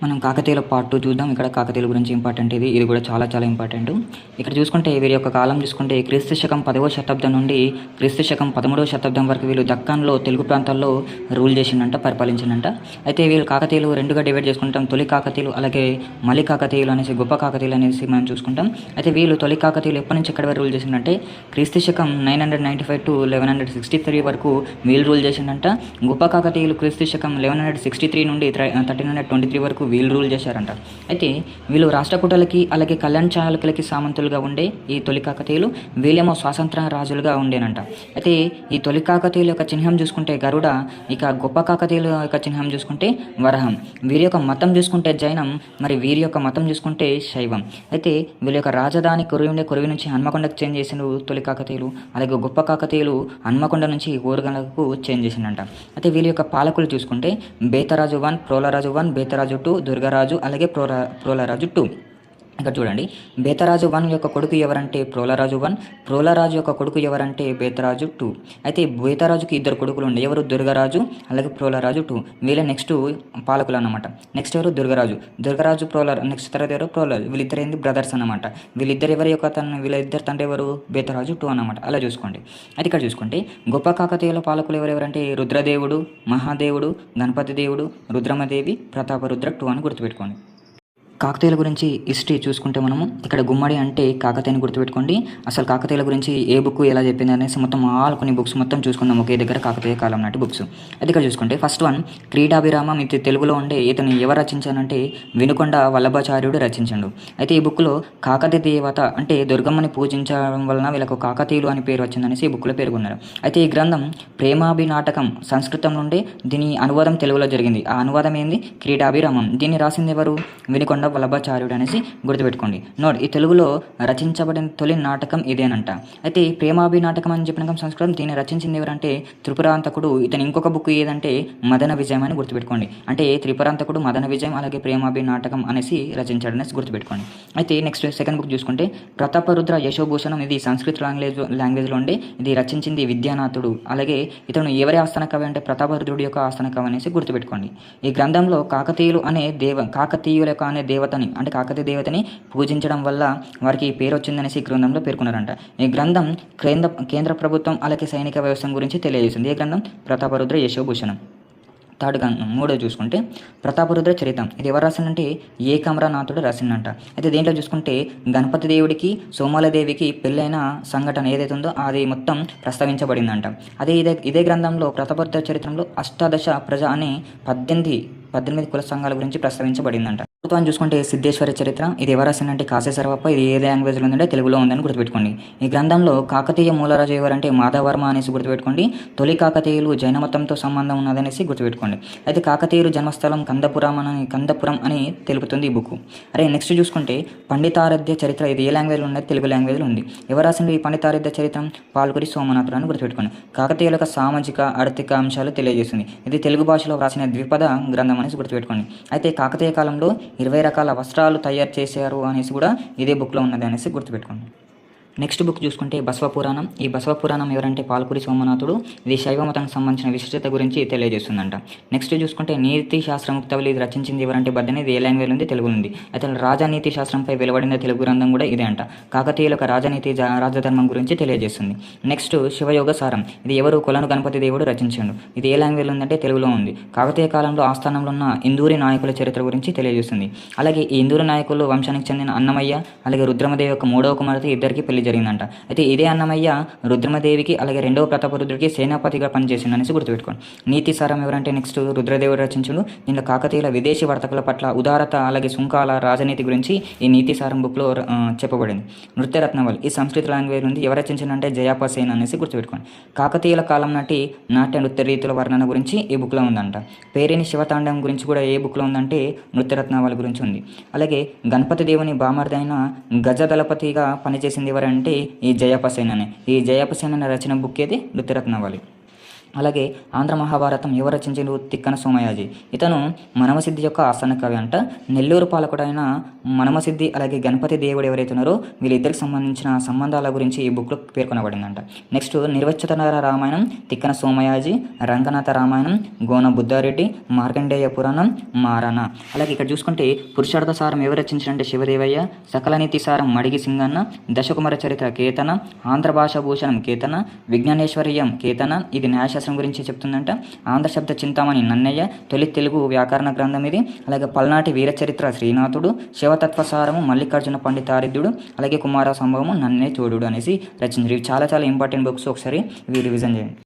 మనం కాకతీయుల పార్ట్ 2 చూద్దాం. ఇక్కడ కాకతీయుల గురించి ఇంపార్టెంట్ ఇది కూడా చాలా చాలా ఇంపార్టెంట్. ఇక్కడ చూసుకుంటే వీరి యొక్క కాలం చూసుకుంటే క్రీస్తు శకం 10వ శతాబ్దం నుండి క్రీస్తు శకం 13వ శతాబ్దం వరకు వీళ్ళు దక్కన్లో తెలుగు ప్రాంతాల్లో రూల్ చేసిందంట, పరిపాలించిందంట. అయితే వీళ్ళు కాకతీయులు రెండుగా డివైడ్ చేసుకుంటాం. తొలి కాకతీయులు అలాగే మలి కాకతీయులు అనేసి, గొప్ప కాకతీయులు అనేసి మనం చూసుకుంటాం. అయితే వీళ్ళు తొలి కాకతీయులు ఎప్పటి నుంచి ఎక్కడి వరకు రూల్ చేసిందంటే క్రీస్తు శకం 995 to 1163 వరకు వీళ్ళు రూల్ చేసిందంట. గొప్ప కాకతీయులు క్రీస్తు శకం 1163 నుండి 1323 వరకు వీళ్ళు రూల్ చేశారంట. అయితే వీళ్ళు రాష్ట్రకూటలకి అలాగే కళ్యాణ్ చాళుక్యులకి సామంతులుగా ఉండే ఈ తొలి కాకతీయులు, వీళ్ళేమో స్వాతంత్ర రాజులుగా ఉండేనంట. అయితే ఈ తొలి కాకతీయుల యొక్క చిహ్నం చూసుకుంటే గరుడ, ఇక గొప్ప కాకతీయుల యొక్క చిహ్నం చూసుకుంటే వరహం. వీరి యొక్క మతం చూసుకుంటే జైనం, మరి వీరి యొక్క మతం చూసుకుంటే శైవం. అయితే వీళ్ళ యొక్క రాజధాని కొరివి నుంచి హన్మకొండకు చేంజ్ చేసిన తొలి కాకతీయులు, అలాగే గొప్ప కాకతీయులు హన్మకొండ నుంచి ఓరుగలకు చేంజ్ చేసిందంట. అయితే వీళ్ళ యొక్క పాలకులు చూసుకుంటే బేతరాజు 1, ప్రోలరాజు 1, బేతరాజు 2, దుర్గరాజు అలాగే ప్రోలరాజు 2. ఇక్కడ చూడండి, బేతరాజు 1 యొక్క కొడుకు ఎవరంటే ప్రోలరాజు 1, ప్రోలరాజు యొక్క కొడుకు ఎవరంటే బేతరాజు 2. అయితే బేతరాజుకి 2 కొడుకులు ఉండే, ఎవరు? దుర్గరాజు అలాగే ప్రోలరాజు 2. వీళ్ళ నెక్స్ట్ పాలకులు అన్నమాట. నెక్స్ట్ ఎవరు? దుర్గరాజు నెక్స్ట్ తర్వాత ఎవరు? ప్రోలరాజు. వీళ్ళిద్దరు ఏంది? బ్రదర్స్ అన్నమాట. వీళ్ళిద్దరు ఎవరి యొక్క వీళ్ళిద్దరు తండ్రి ఎవరు? బేతరాజు 2 అన్నమాట. అలా చూసుకోండి. అయితే ఇక్కడ చూసుకుంటే గొప్ప కాకతీయుల పాలకులు ఎవరెవరంటే రుద్రదేవుడు, మహాదేవుడు, గణపతి దేవుడు, రుద్రమదేవి, ప్రతాపరుద్ర 2 అని గుర్తుపెట్టుకోండి. కాకతీయుల గురించి హిస్టరీ చూసుకుంటే మనము ఇక్కడ గుమ్మడి అంటే కాకతీయని గుర్తుపెట్టుకోండి. అసలు కాకతీయుల గురించి ఏ బుక్ ఎలా చెప్పింది అనేసి మొత్తం కొన్ని బుక్స్ మొత్తం చూసుకుందాం ఒకే దగ్గర, కాకతీయ కాలం నాటి బుక్స్. అయితే ఇక్కడ చూసుకుంటే ఫస్ట్ వన్ క్రీడాభిరామం. ఇది తెలుగులో ఉండే. ఇతను ఎవరు రచించానంటే వినుకొండ వల్లభాచార్యుడు రచించాడు. అయితే ఈ బుక్లో కాకతీయ దేవత అంటే దుర్గమ్మని పూజించడం వలన వీళ్ళకు కాకతీయులు అని పేరు వచ్చిందనేసి ఈ బుక్లో పేర్కొన్నారు. అయితే ఈ గ్రంథం ప్రేమాభినాటకం సంస్కృతం నుండి దీని అనువాదం తెలుగులో జరిగింది. ఆ అనువాదం ఏంది? క్రీడాభిరామం. దీన్ని రాసింది ఎవరు? వినుకొండ వల్లభాచార్యుడు అనేసి గుర్తుపెట్టుకోండి. నోట్, ఈ తెలుగులో రచించబడిన తొలి నాటకం ఇదేనంట. అయితే ప్రేమాభినాటకం అని చెప్పిన సంస్కృతం దీన్ని రచించింది ఎవరంటే త్రిపురాంతకుడు. ఇతను ఇంకొక బుక్ ఏదంటే మదన విజయం అని గుర్తుపెట్టుకోండి. అంటే త్రిపురాంతకుడు మదన విజయం అలాగే ప్రేమాభినాటకం అనేసి రచించాడు అనేసి గుర్తుపెట్టుకోండి. అయితే నెక్స్ట్ సెకండ్ బుక్ చూసుకుంటే ప్రతాపరుద్ర యశోభూషణం. ఇది సంస్కృత లాంగ్వేజ్లో ఉండే. ఇది రచించింది విద్యానాథుడు. అలాగే ఇతను ఎవరి ఆస్థాన కవి అంటే ప్రతాపరుద్రుడి యొక్క ఆస్థాన కవి అనేసి గుర్తుపెట్టుకోండి. ఈ గ్రంథంలో కాకతీయుల యొక్క అనే దేవతని అంటే కాకతీయ దేవతని పూజించడం వల్ల వారికి పేరు వచ్చిందనేసి ఈ గ్రంథంలో పేర్కొన్నారంట. ఈ గ్రంథం కేంద్ర ప్రభుత్వం అలాగే సైనిక వ్యవస్థ గురించి తెలియజేస్తుంది. ఈ గ్రంథం ప్రతాపరుద్ర యశోభూషణం. థర్డ్ గ్రంథం మూడో చూసుకుంటే ప్రతాపరుద్ర చరితం. ఇది ఎవరు రాసిందంటే ఏకమ్రనాథుడు రాసిందంట. అయితే దేంట్లో చూసుకుంటే గణపతి దేవుడికి సోమాలదేవికి పెళ్ళైన సంఘటన ఏదైతే ఉందో అది మొత్తం ప్రస్తావించబడిందంట. అదే ఇదే గ్రంథంలో ప్రతాపరుద్ర చరిత్రంలో అష్టాదశ ప్రజ అనే 18 కుల సంఘాల గురించి ప్రస్తావించబడిందంట. ప్రభుత్వాన్ని చూసుకుంటే సిద్ధేశ్వర చరిత్ర. ఇది ఎవరు రాసిందంటే కాశీ సర్వప్ప. ఇది ఏ లాంగ్వేజ్లో ఉందంటే తెలుగులో ఉందని గుర్తుపెట్టుకోండి. ఈ గ్రంథంలో కాకతీయ మూలరాజు ఎవరంటే మాధవర్మ అనేసి గుర్తుపెట్టుకోండి. తొలి కాకతీయులు జైన మతంతో సంబంధం ఉన్నదనేసి గుర్తుపెట్టుకోండి. అయితే కాకతీయులు జన్మస్థలం కందపురం అని తెలుపుతుంది ఈ బుక్. నెక్స్ట్ చూసుకుంటే పండితారాధ్య చరిత్ర. ఇది ఏ లాంగ్వేజ్లో ఉన్నది? తెలుగు లాంగ్వేజ్లో ఉంది. ఎవరు రాసింది ఈ పండితారాధ్య చరిత్రం? పాల్కురి సోమనాథుడు అని గుర్తుపెట్టుకోండి. కాకతీయుల యొక్క సామాజిక ఆర్థిక అంశాలు తెలియజేస్తుంది. ఇది తెలుగు భాషలో రాసిన ద్విపద గ్రంథం అనేసి గుర్తుపెట్టుకోండి. అయితే కాకతీయ కాలంలో 20 రకాల వస్త్రాలు తయారు చేశారు అనేసి కూడా ఇదే బుక్లో ఉన్నది అనేసి గుర్తుపెట్టుకోండి. నెక్స్ట్ బుక్ చూసుకుంటే బసవపురాణం. ఈ బసవపురాణం ఎవరంటే పాల్కురి సోమనాథుడు. ఇది శైవ మతానికి సంబంధించిన విశిష్టత గురించి తెలియజేస్తుందంట. నెక్స్ట్ చూసుకుంటే నీతి శాస్త్ర ముక్తవలి. ఇది రచించింది ఎవరంటే బద్దెని. ఇది ఏ లాంగ్వేజ్ ఉంది? తెలుగు ఉంది. అయితే రాజనీతి శాస్త్రంపై వెలువడిన తెలుగు గ్రంథం కూడా ఇదే అంట. కాకతీయుల యొక్క రాజనీతి రాజధర్మం గురించి తెలియజేస్తుంది. నెక్స్ట్ శివయోగ సారం. ఇది ఎవరు? కొలను గణపతి దేవుడు రచించాడు. ఇది ఏ లాంగ్వేజ్ ఉందంటే తెలుగులో ఉంది. కాకతీయ కాలంలో ఆస్థానంలో ఉన్న ఇందూరి నాయకుల చరిత్ర గురించి తెలియజేస్తుంది. అలాగే ఈ ఇందూరి నాయకులు వంశానికి చెందిన అన్నమయ్య అలాగే రుద్రమదేవి యొక్క 3వ కుమార్తె ఇద్దరికి పెళ్లి జరిగిందంట. అయితే ఇదే అన్నమయ్య రుద్రమదేవికి అలాగే 2వ ప్రతాపరుద్రుడికి సేనాపతిగా పనిచేసిందనేసి గుర్తుపెట్టుకోండి. నీతి సారం ఎవరంటే నెక్స్ట్ రుద్రదేవుడు రచించుడు. దీనిలో కాకతీయుల విదేశీ వర్తకుల పట్ల ఉదారత అలాగే సుంకాల రాజనీతి గురించి ఈ నీతి సారం బుక్లో చెప్పబడింది. నృత్యరత్నవల్. ఈ సంస్కృత లాంగ్వేజ్ ఉంది. ఎవరు రచించిందంటే జయాపసేన్ అనేసి గుర్తుపెట్టుకోండి. కాకతీయుల కాలం నాటి నాట్య నృత్య రీతుల వర్ణన గురించి ఈ బుక్లో ఉందంట. పేరేని శివతాండం గురించి కూడా ఏ బుక్లో ఉందంటే నృత్యరత్నవల్ గురించి ఉంది. అలాగే గణపతి దేవుని బామర్ది అయిన గజదళపతిగా పనిచేసింది ఎవరంటే ఈ జయాపసేన్ అనే. ఈ జయాపసేన్ అనే రచన బుక్ ఏది? నృత్యరత్నవళి. అలాగే ఆంధ్ర మహాభారతం ఎవరు రచించారు? తిక్కన సోమయాజి. ఇతను మనమసిద్ధి యొక్క ఆస్థాన కవి అంట. నెల్లూరు పాలకుడైన మనమసిద్ధి అలాగే గణపతి దేవుడు ఎవరైతే ఉన్నారో వీళ్ళిద్దరికి సంబంధించిన సంబంధాల గురించి ఈ బుక్లో పేర్కొనబడిందంట. నెక్స్ట్ నిర్వచనర రామాయణం తిక్కన సోమయాజి, రంగనాథ రామాయణం గోన బుద్ధారెడ్డి, మార్కండేయ పురాణం మారణ. అలాగే ఇక్కడ చూసుకుంటే పురుషార్థసారం ఎవరు రచించారంటే శివదేవయ్య, సకలనీతి సారం మడిగి సింగన్న, దశకుమార చరిత్ర కేతన, ఆంధ్ర భాషా భూషణం కేతన, విజ్ఞానేశ్వర్యం కేతన, ఇది న్యాయశాస్త్రం గురించి చెప్తుందంట. ఆంధ్ర శబ్ద చింతామణి నన్నయ్య, తొలి తెలుగు వ్యాకరణ గ్రంథం ఇది. అలాగే పల్నాటి వీరచరిత్ర శ్రీనాథుడు, శివతత్వసారము మల్లికార్జున పండితారిద్యుడు, అలాగే కుమార సంభవము నన్నే చూడు అనేసి రచించారు. ఇవి చాలా చాలా ఇంపార్టెంట్ బుక్స్, ఒకసారి ఇవి రివిజన్ చేయండి.